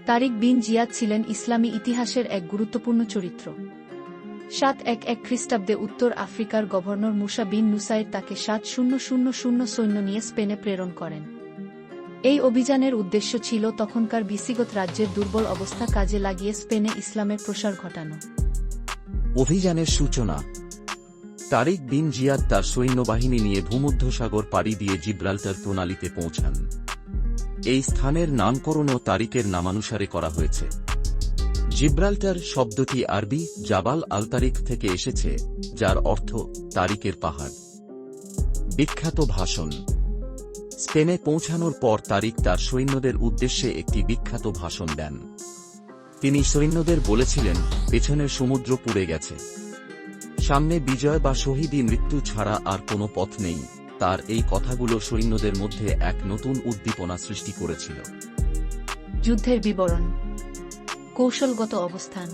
তারিক বিন জিয়াদ ছিলেন ইসলামী ইতিহাসের এক গুরুত্বপূর্ণ চরিত্র। 711 খ্রিস্টাব্দে উত্তর আফ্রিকার গভর্নর মুসা বিন নুসাইর তাকে 7000 সৈন্য নিয়ে স্পেনে প্রেরণ করেন। এই অভিযানের উদ্দেশ্য ছিল তখনকার বিসিগত রাজ্যের দুর্বল অবস্থা কাজে লাগিয়ে স্পেনে ইসলামের প্রসার ঘটানো। অভিযানের সূচনা। তারিক বিন জিয়াদ তার সৈন্যবাহিনী নিয়ে ভূমধ্যসাগর পাড়ি দিয়ে জিব্রাল্টার প্রণালীতে পৌঁছান। এই স্থানের নামকরণও তারিকের নামানুসারে করা হয়েছে। জিব্রাল্টার শব্দটি আরবি জাবাল আল তারিক থেকে এসেছে, যার অর্থ তারিকের পাহাড়। বিখ্যাত ভাষণ। স্পেনে পৌঁছানোর পর তারিক তার সৈন্যদের উদ্দেশ্যে একটি বিখ্যাত ভাষণ দেন। তিনি সৈন্যদের বলেছিলেন, পেছনের সমুদ্র পুড়ে গেছে, সামনে বিজয় বা শহীদী মৃত্যু ছাড়া আর কোনো পথ নেই। তার এই কথাগুলো সৈন্যদের মধ্যে এক নতুন উদ্দীপনা সৃষ্টি করেছিল। যুদ্ধের বিবরণ। কৌশলগত অবস্থান।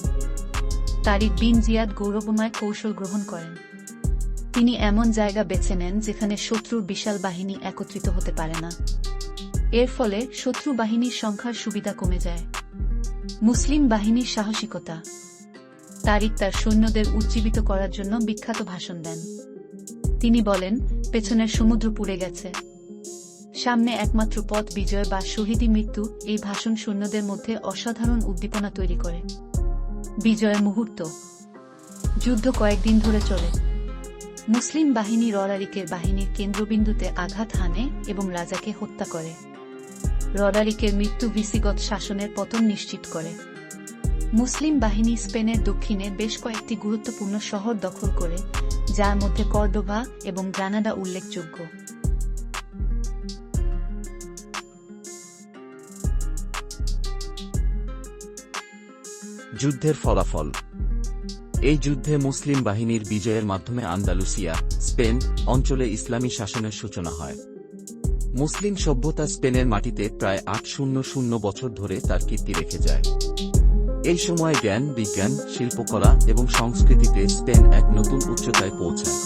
তারিক বিন জিয়াদ গৌরবময় কৌশল গ্রহণ করেন। তিনি এমন জায়গা বেছে নেন যেখানে শত্রুর বিশাল বাহিনী একত্রিত হতে পারে না। এর ফলে শত্রু বাহিনীর সংখ্যার সুবিধা কমে যায়। মুসলিম বাহিনীর সাহসিকতা। তারিক তার সৈন্যদের উজ্জীবিত করার জন্য বিখ্যাত ভাষণ দেন। তিনি বলেন, পেছনের সমুদ্র পুড়ে গেছে, সামনে একমাত্র পথ বিজয় বা শহীদী মৃত্যু। এই ভাষণ সৈন্যদের মধ্যে অসাধারণ উদ্দীপনা তৈরি করে। বিজয়ের মুহূর্ত। যুদ্ধ কয়েকদিন ধরে চলে। মুসলিম বাহিনী রডারিকের বাহিনীর কেন্দ্রবিন্দুতে আঘাত হানে এবং রাজাকে হত্যা করে। রডারিকের মৃত্যু ভিসিগত শাসনের পতন নিশ্চিত করে। মুসলিম বাহিনী স্পেনের দক্ষিণে বেশ কয়েকটি গুরুত্বপূর্ণ শহর দখল করে, যার মধ্যে কর্ডোভা এবং গ্রানাডা উল্লেখযোগ্য। যুদ্ধের ফলাফল। এই যুদ্ধে মুসলিম বাহিনীর বিজয়ের মাধ্যমে আন্দালুসিয়া, স্পেন অঞ্চলে ইসলামী শাসনের সূচনা হয়। মুসলিম সভ্যতা স্পেনের মাটিতে প্রায় 800 বছর ধরে তার কীর্তি রেখে যায়। এই সময় জ্ঞান, বিজ্ঞান, শিল্পকলা এবং সংস্কৃতিতে স্পেন এক নতুন উচ্চতায় পৌঁছায়।